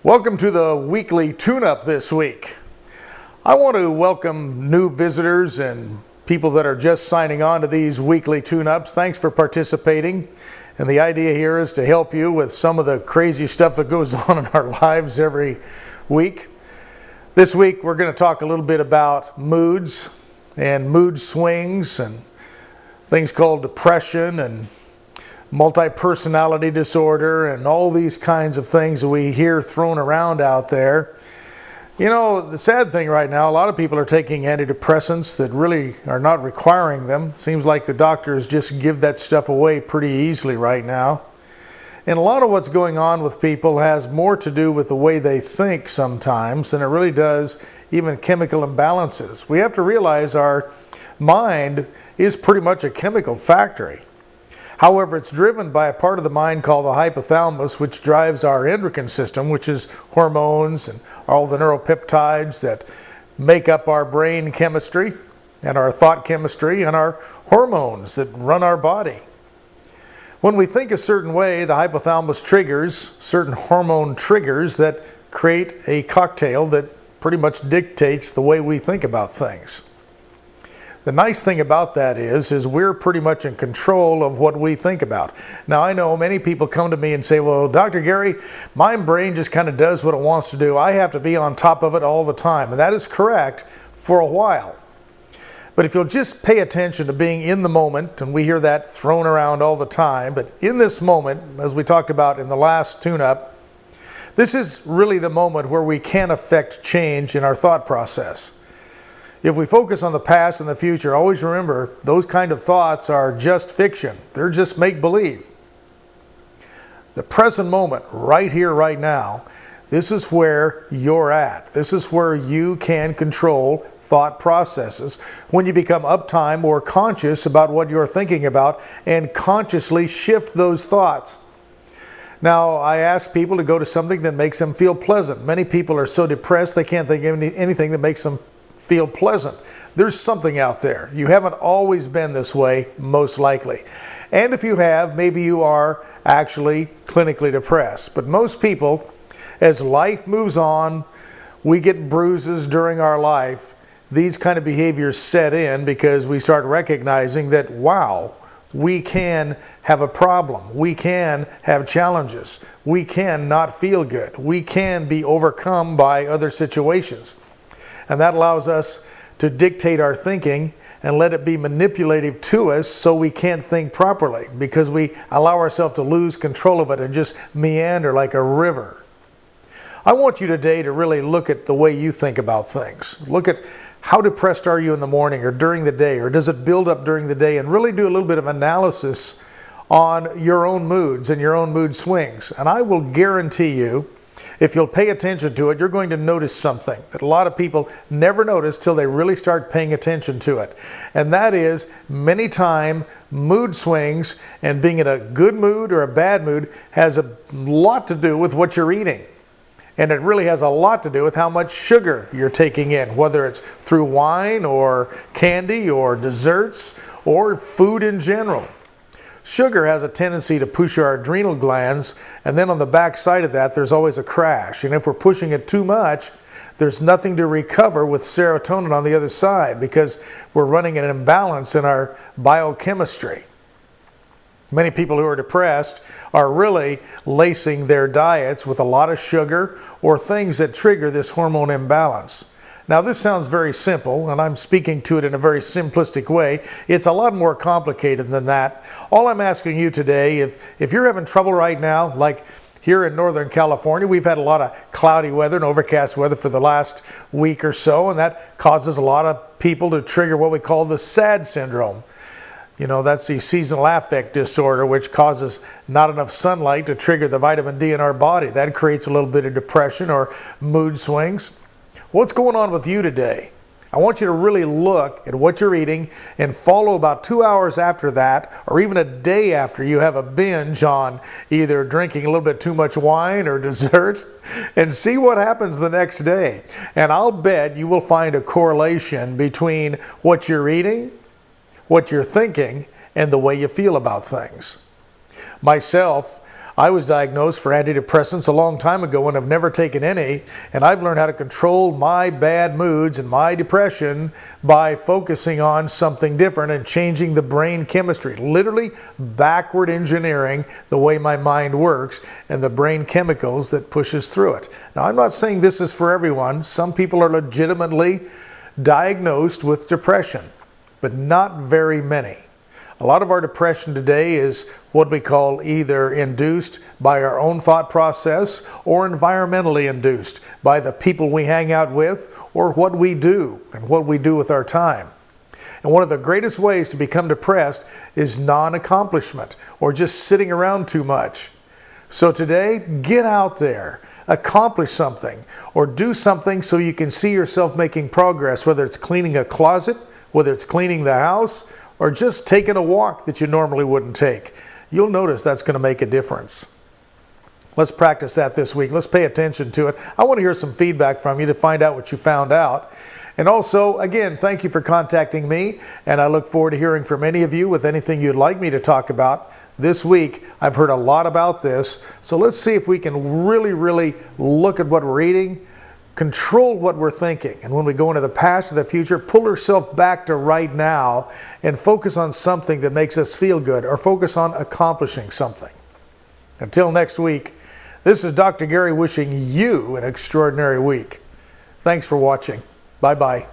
Welcome to the weekly tune-up this week. I want to welcome new visitors and people that are just signing on to these weekly tune-ups. Thanks for participating. And the idea here is to help you with some of the crazy stuff that goes on in our lives every week. This week we're going to talk a little bit about moods and mood swings and things called depression and multi-personality disorder and all these kinds of things that we hear thrown around out there. You know, the sad thing right now, a lot of people are taking antidepressants that really are not requiring them. Seems like the doctors just give that stuff away pretty easily right now. And a lot of what's going on with people has more to do with the way they think sometimes than it really does even chemical imbalances. We have to realize our mind is pretty much a chemical factory. However, it's driven by a part of the mind called the hypothalamus, which drives our endocrine system, which is hormones and all the neuropeptides that make up our brain chemistry and our thought chemistry and our hormones that run our body. When we think a certain way, the hypothalamus triggers certain hormone triggers that create a cocktail that pretty much dictates the way we think about things. The nice thing about that is we're pretty much in control of what we think about. Now, I know many people come to me and say, well, Dr. Gary, my brain just kind of does what it wants to do. I have to be on top of it all the time. And that is correct for a while. But if you'll just pay attention to being in the moment, and we hear that thrown around all the time, but in this moment, as we talked about in the last tune-up, this is really the moment where we can affect change in our thought process. If we focus on the past and the future, always remember those kind of thoughts are just fiction. They're just make-believe. The present moment, right here, right now, this is where you're at. This is where you can control thought processes when you become uptime or conscious about what you're thinking about and consciously shift those thoughts. Now, I ask people to go to something that makes them feel pleasant. Many people are so depressed they can't think of anything that makes them feel pleasant. There's something out there. You haven't always been this way, most likely. And if you have, maybe you are actually clinically depressed. But most people, as life moves on, we get bruises during our life. These kind of behaviors set in because we start recognizing that, wow, we can have a problem. We can have challenges. We can not feel good. We can be overcome by other situations. And that allows us to dictate our thinking and let it be manipulative to us so we can't think properly because we allow ourselves to lose control of it and just meander like a river. I want you today to really look at the way you think about things. Look at how depressed are you in the morning or during the day, or does it build up during the day, and really do a little bit of analysis on your own moods and your own mood swings. And I will guarantee you, if you'll pay attention to it, you're going to notice something that a lot of people never notice till they really start paying attention to it. And that is, many times, mood swings and being in a good mood or a bad mood has a lot to do with what you're eating. And it really has a lot to do with how much sugar you're taking in, whether it's through wine or candy or desserts or food in general. Sugar has a tendency to push our adrenal glands, and then on the back side of that, there's always a crash. And if we're pushing it too much, there's nothing to recover with serotonin on the other side because we're running an imbalance in our biochemistry. Many people who are depressed are really lacing their diets with a lot of sugar or things that trigger this hormone imbalance. Now, this sounds very simple, and I'm speaking to it in a very simplistic way. It's a lot more complicated than that. All I'm asking you today, if you're having trouble right now, like here in Northern California, we've had a lot of cloudy weather and overcast weather for the last week or so, and that causes a lot of people to trigger what we call the SAD syndrome. You know, that's the seasonal affect disorder, which causes not enough sunlight to trigger the vitamin D in our body. That creates a little bit of depression or mood swings. What's going on with you today? I want you to really look at what you're eating and follow about 2 hours after that, or even a day after you have a binge on either drinking a little bit too much wine or dessert, and see what happens the next day. And I'll bet you will find a correlation between what you're eating, what you're thinking, and the way you feel about things. Myself, I was diagnosed for antidepressants a long time ago and have never taken any, and I've learned how to control my bad moods and my depression by focusing on something different and changing the brain chemistry, literally backward engineering the way my mind works and the brain chemicals that pushes through it. Now, I'm not saying this is for everyone. Some people are legitimately diagnosed with depression, but not very many. A lot of our depression today is what we call either induced by our own thought process or environmentally induced by the people we hang out with or what we do and what we do with our time. And one of the greatest ways to become depressed is non-accomplishment or just sitting around too much. So today, get out there, accomplish something, or do something so you can see yourself making progress, whether it's cleaning a closet, whether it's cleaning the house, or just taking a walk that you normally wouldn't take. You'll notice that's going to make a difference. Let's practice that this week. Let's pay attention to it. I want to hear some feedback from you to find out what you found out. And also, again, thank you for contacting me, and I look forward to hearing from any of you with anything you'd like me to talk about. This week, I've heard a lot about this, so let's see if we can really look at what we're eating, control what we're thinking, and when we go into the past or the future, pull ourselves back to right now and focus on something that makes us feel good or focus on accomplishing something. Until next week, this is Dr. Gary wishing you an extraordinary week. Thanks for watching. Bye-bye.